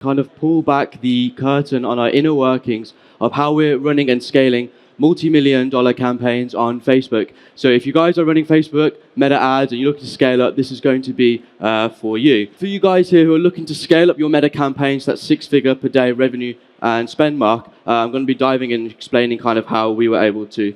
kind of pull back the curtain on our inner workings of how we're running and scaling multi-million-dollar campaigns on Facebook. So if you guys are running Facebook, Meta ads, and you're looking to scale up, this is going to be for you. For you guys here who are looking to scale up your Meta campaigns, that six-figure per day revenue and spend mark, I'm going to be diving in and explaining kind of how we were able to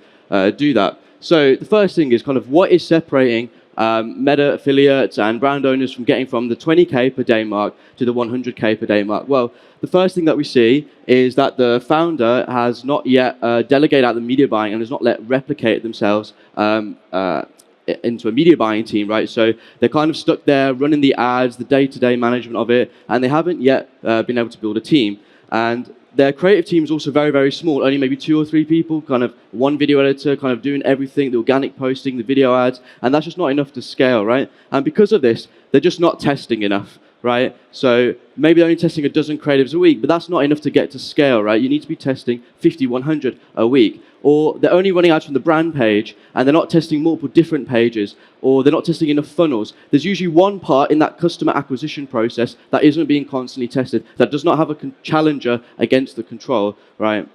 do that. So the first thing is kind of what is separating Meta affiliates and brand owners from getting from the 20K per day mark to the 100K per day mark. Well, the first thing that we see is that the founder has not yet delegated out the media buying and has not let replicate themselves into a media buying team, right? So they're kind of stuck there running the ads, the day-to-day management of it, and they haven't yet been able to build a team. And their creative team is also very, very small, only maybe 2 or 3 people, kind of one video editor, kind of doing everything, the organic posting, the video ads, and that's just not enough to scale, right? And because of this, they're just not testing enough, right? So maybe they're only testing a dozen creatives a week, but that's not enough to get to scale, right? You need to be testing 50, 100 a week. Or they're only running ads from the brand page, and they're not testing multiple different pages, or they're not testing enough funnels. There's usually one part in that customer acquisition process that isn't being constantly tested, that does not have a challenger against the control, right?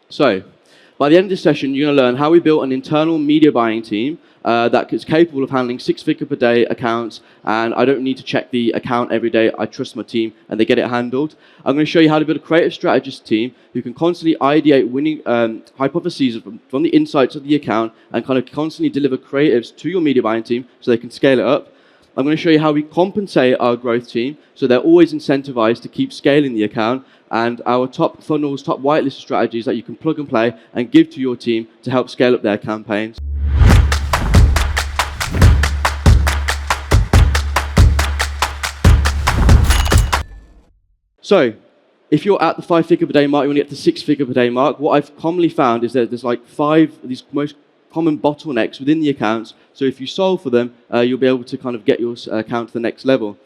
So, by the end of this session, you're going to learn how we built an internal media buying team that is capable of handling six-figure per day accounts, and I don't need to check the account every day. I trust my team, and they get it handled. I'm going to show you how to build a creative strategist team who can constantly ideate winning hypotheses from the insights of the account and kind of constantly deliver creatives to your media buying team so they can scale it up. I'm going to show you how we compensate our growth team so they're always incentivized to keep scaling the account, and our top funnels, top whitelist strategies that you can plug and play and give to your team to help scale up their campaigns. So, if you're at the 5-figure per day mark, you want to get to the 6-figure per day mark, what I've commonly found is that there's like 5 of these most common bottlenecks within the accounts. So if you solve for them, you'll be able to kind of get your account to the next level.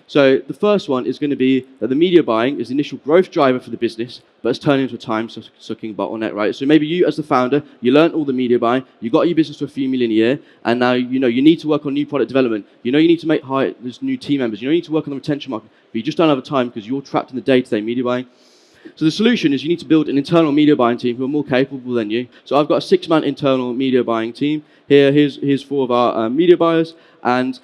So the first one is going to be that the media buying is the initial growth driver for the business, but it's turned into a time-sucking bottleneck, right? So maybe you, as the founder, you learned all the media buying, you got your business to a few million a year, and now you need to work on new product development. You need to hire new team members. You need to work on the retention market, but you just don't have the time because you're trapped in the day-to-day media buying. So the solution is you need to build an internal media buying team who are more capable than you. So I've got a 6-man internal media buying team. Here's 4 of our media buyers, and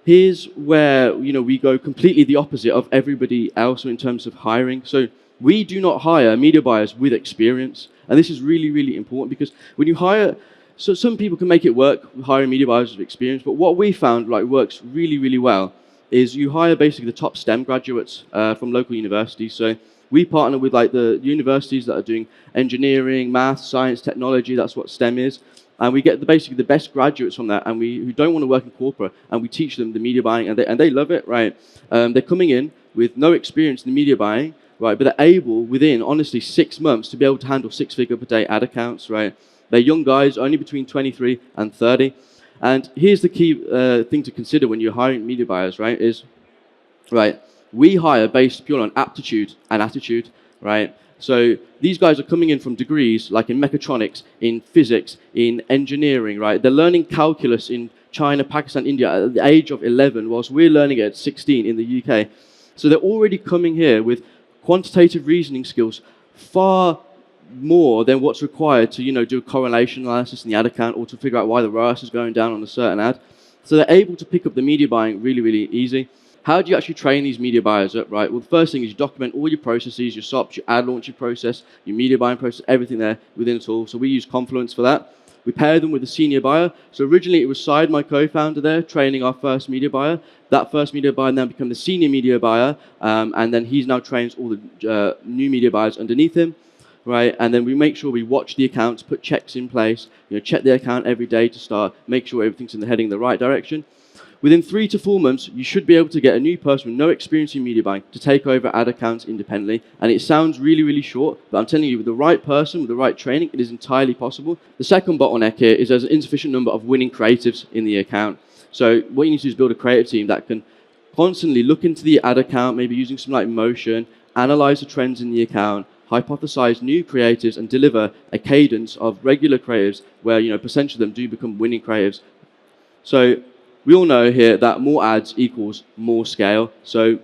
here's where we go completely the opposite of everybody else in terms of hiring. So we do not hire media buyers with experience, and this is really, really important because when you hire, so some people can make it work hiring media buyers with experience, but what we found works really, really well is you hire basically the top STEM graduates from local universities. So we partner with the universities that are doing engineering, math, science, technology. That's what STEM is. And we get basically the best graduates from that, and who don't want to work in corporate, and we teach them the media buying, and they love it, right? They're coming in with no experience in the media buying, right? But they're able, within, honestly, 6 months to be able to handle 6-figure per day ad accounts, right? They're young guys, only between 23 and 30. And here's the key thing to consider when you're hiring media buyers, right? We hire based purely on aptitude and attitude, right? So these guys are coming in from degrees like in mechatronics, in physics, in engineering, right? They're learning calculus in China, Pakistan, India at the age of 11, whilst we're learning it at 16 in the UK. So they're already coming here with quantitative reasoning skills far more than what's required to do a correlation analysis in the ad account or to figure out why the ROAS is going down on a certain ad. So they're able to pick up the media buying really, really easy. How do you actually train these media buyers up, right? Well, the first thing is you document all your processes, your SOPs, your ad launching process, your media buying process, everything there within a tool. So we use Confluence for that. We pair them with a senior buyer. So originally it was Syed, my co-founder there, training our first media buyer. That first media buyer then became the senior media buyer, and then he's now trains all the new media buyers underneath him, right? And then we make sure we watch the accounts, put checks in place, check the account every day to start, make sure everything's heading in the right direction. Within 3 to 4 months, you should be able to get a new person with no experience in media buying to take over ad accounts independently. And it sounds really, really short, but I'm telling you, with the right person, with the right training, it is entirely possible. The second bottleneck here is there's an insufficient number of winning creatives in the account. So what you need to do is build a creative team that can constantly look into the ad account, maybe using some motion, analyze the trends in the account, hypothesize new creatives, and deliver a cadence of regular creatives where a percentage of them do become winning creatives. So we all know here that more ads equals more scale. So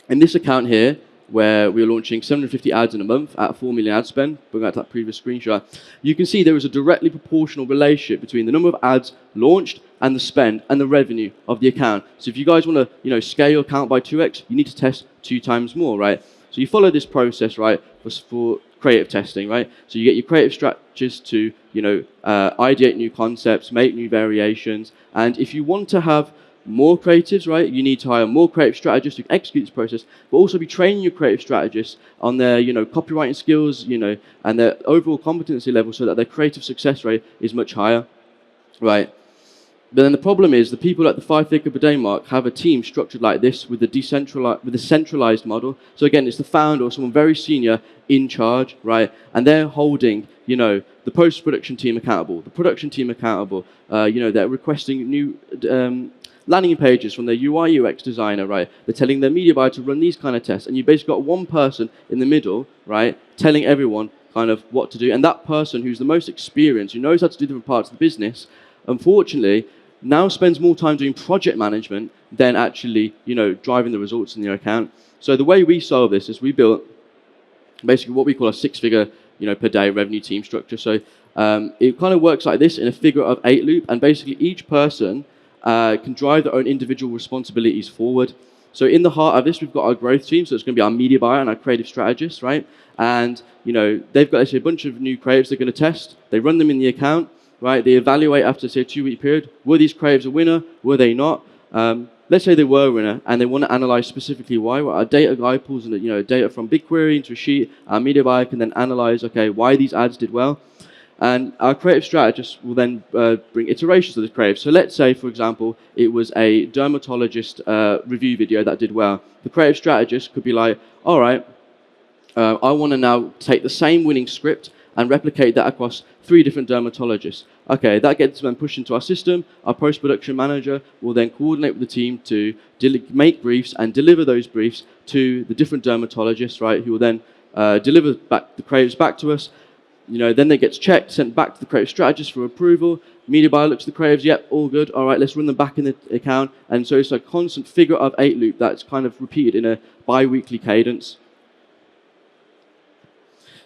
in this account here, where we were launching 750 ads in a month at 4 million ad spend, going back to that previous screenshot, you can see there was a directly proportional relationship between the number of ads launched and the spend and the revenue of the account. So if you guys want to, scale your account by 2x, you need to test 2 times more, right? So you follow this process, right, for creative testing, right? So you get your creative strategists to, ideate new concepts, make new variations, and if you want to have more creatives, right, you need to hire more creative strategists to execute this process, but also be training your creative strategists on their, copywriting skills, and their overall competency level so that their creative success rate is much higher, right? But then the problem is the people at the 5-figure per day mark have a team structured like this with a centralized model. So again, it's the founder or someone very senior in charge, right? And they're holding, the post-production team accountable, the production team accountable. They're requesting new landing pages from their UI UX designer, right? They're telling their media buyer to run these kind of tests, and you basically got one person in the middle, right, telling everyone kind of what to do. And that person who's the most experienced, who knows how to do different parts of the business, unfortunately, now spends more time doing project management than actually, driving the results in your account. So the way we solve this is we built basically what we call a 6-figure, per day revenue team structure. So it kind of works like this in a figure of 8 loop, and basically each person can drive their own individual responsibilities forward. So in the heart of this, we've got our growth team, so it's going to be our media buyer and our creative strategist, right? And, they've got actually a bunch of new creatives they're going to test. They run them in the account, right? They evaluate after, say, a 2-week period. Were these creatives a winner? Were they not? Let's say they were a winner, and they want to analyze specifically why. Well, our data guy pulls in, data from BigQuery into a sheet. Our media buyer can then analyze, okay, why these ads did well. And our creative strategist will then bring iterations of the creative. So let's say, for example, it was a dermatologist review video that did well. The creative strategist could be like, all right, I want to now take the same winning script and replicate that across 3 different dermatologists. Okay, that gets them pushed into our system. Our post-production manager will then coordinate with the team to make briefs and deliver those briefs to the different dermatologists, right, who will then deliver back the creatives back to us. Then they get checked, sent back to the creative strategist for approval. Media buyer looks at the creatives, yep, all good. All right, let's run them back in the account. And so it's a constant figure of 8 loop that's kind of repeated in a bi-weekly cadence.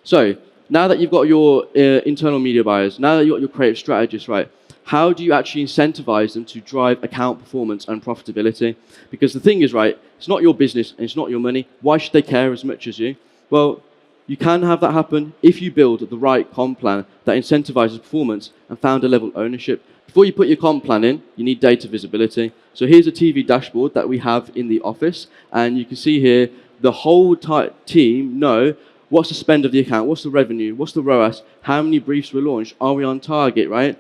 So now that you've got your internal media buyers, now that you've got your creative strategists, right, how do you actually incentivize them to drive account performance and profitability? Because the thing is, right, it's not your business and it's not your money. Why should they care as much as you? Well, you can have that happen if you build the right comp plan that incentivizes performance and founder level ownership. Before you put your comp plan in, you need data visibility. So here's a TV dashboard that we have in the office, and you can see here the whole team know what's the spend of the account, what's the revenue, what's the ROAS, how many briefs were launched, are we on target, right?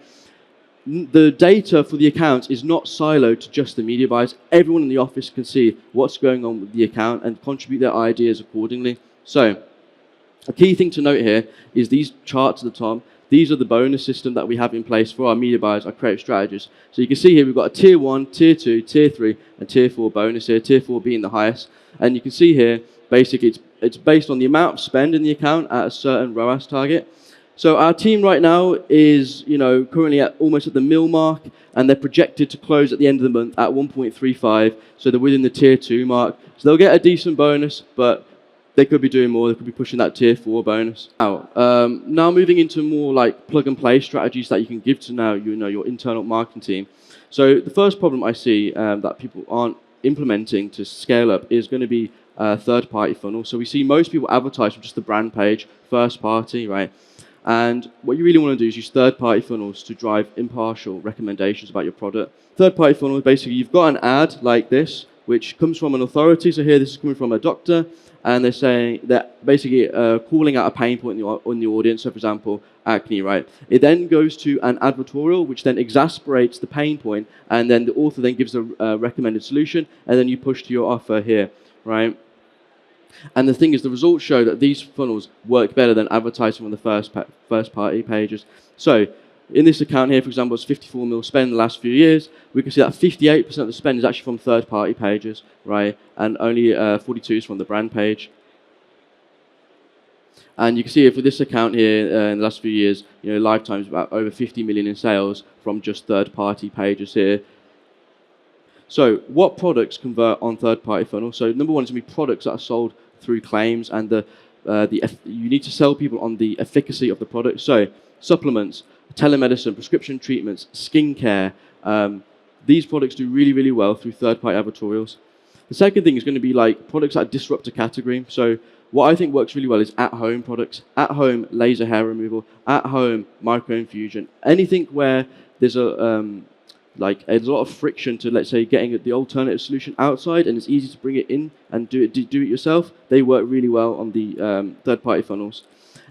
The data for the accounts is not siloed to just the media buyers. Everyone in the office can see what's going on with the account and contribute their ideas accordingly. So a key thing to note here is these charts at the top. These are the bonus system that we have in place for our media buyers, our creative strategists. So you can see here we've got a tier 1, tier 2, tier 3, and tier 4 bonus here, tier 4 being the highest. And you can see here, basically it's based on the amount of spend in the account at a certain ROAS target. So our team right now is, currently almost at the mil mark, and they're projected to close at the end of the month at 1.35. So they're within the tier 2 mark. So they'll get a decent bonus, but they could be doing more. They could be pushing that tier 4 bonus. Now moving into more like plug and play strategies that you can give to now, your internal marketing team. So the first problem I see that people aren't implementing to scale up is going to be third-party funnel. So we see most people advertise from just the brand page, first party, right? And what you really want to do is use third-party funnels to drive impartial recommendations about your product. Third-party funnel is basically you've got an ad like this, which comes from an authority. So here this is coming from a doctor, and they're saying that basically calling out a pain point in the audience. So for example, acne, right? It then goes to an advertorial, which then exasperates the pain point, and then the author then gives a recommended solution, and then you push to your offer here, right? And the thing is, the results show that these funnels work better than advertising on the first party pages. So in this account here, for example, it's 54 mil spend in the last few years. We can see that 58% of the spend is actually from third party pages, right? And only 42 is from the brand page. And you can see for this account here in the last few years, lifetime's about over 50 million in sales from just third party pages here. So what products convert on third-party funnel? So number one is going to be products that are sold through claims and you need to sell people on the efficacy of the product. So supplements, telemedicine, prescription treatments, skincare. These products do really, really well through third-party advertorials. The second thing is going to be like products that disrupt a category. So what I think works really well is at-home products, at-home laser hair removal, at-home microinfusion, anything where there's there's a lot of friction to, let's say, getting the alternative solution outside, and it's easy to bring it in and do it yourself. They work really well on the third-party funnels.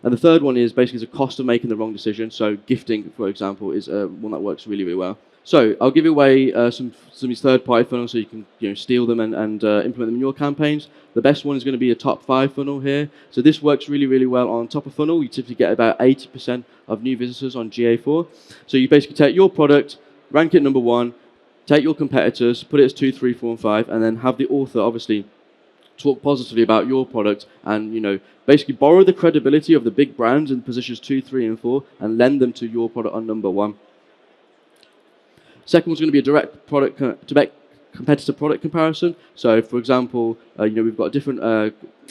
And the third one is basically the cost of making the wrong decision. So gifting, for example, is one that works really, really well. So I'll give away some of these third-party funnels so you can steal them and implement them in your campaigns. The best one is going to be a top 5 funnel here. So this works really, really well on top of funnel. You typically get about 80% of new visitors on GA4. So you basically take your product, rank it number 1, take your competitors, put it as 2, 3, 4, and 5, and then have the author obviously talk positively about your product and basically borrow the credibility of the big brands in positions 2, 3, and 4 and lend them to your product on number 1. Second one's going to be a direct competitor product comparison. So, for example, we've got different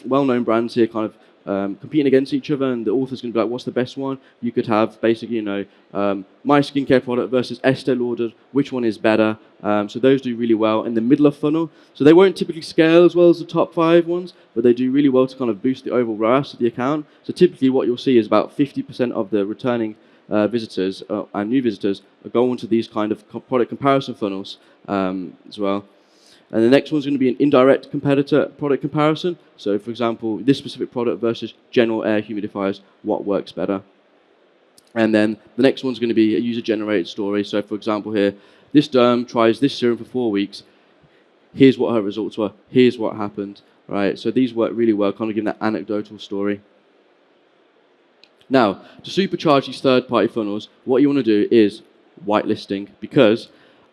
well-known brands here kind of competing against each other, and the author's going to be like, what's the best one? You could have basically, my skincare product versus Estee Lauder, which one is better? So those do really well in the middle of funnel. So they won't typically scale as well as the top 5 ones, but they do really well to kind of boost the overall ROAS of the account. So typically what you'll see is about 50% of the returning visitors and new visitors go into these kind of product comparison funnels as well. And the next one's going to be an indirect competitor product comparison. So, for example, this specific product versus general air humidifiers, what works better? And then the next one's going to be a user-generated story. So, for example, here, this derm tries this serum for 4 weeks. Here's what her results were. Here's what happened. Right? So these work really well, kind of giving that anecdotal story. Now, to supercharge these third-party funnels, what you want to do is whitelisting, because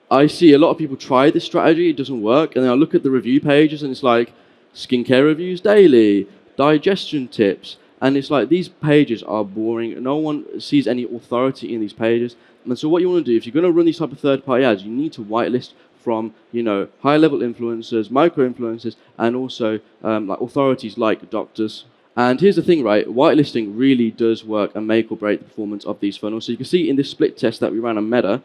I see a lot of people try this strategy, it doesn't work, and then I look at the review pages and it's like, skincare reviews daily, digestion tips, and it's like, these pages are boring, no one sees any authority in these pages. And so what you want to do, if you're going to run these type of third-party ads, you need to whitelist from high-level influencers, micro-influencers, and also like authorities like doctors. And here's the thing, right? Whitelisting really does work and make or break the performance of these funnels. So you can see in this split test that we ran on Meta,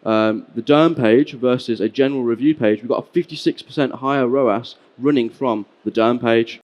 the derm page versus a general review page, we've got a 56% higher ROAS running from the derm page.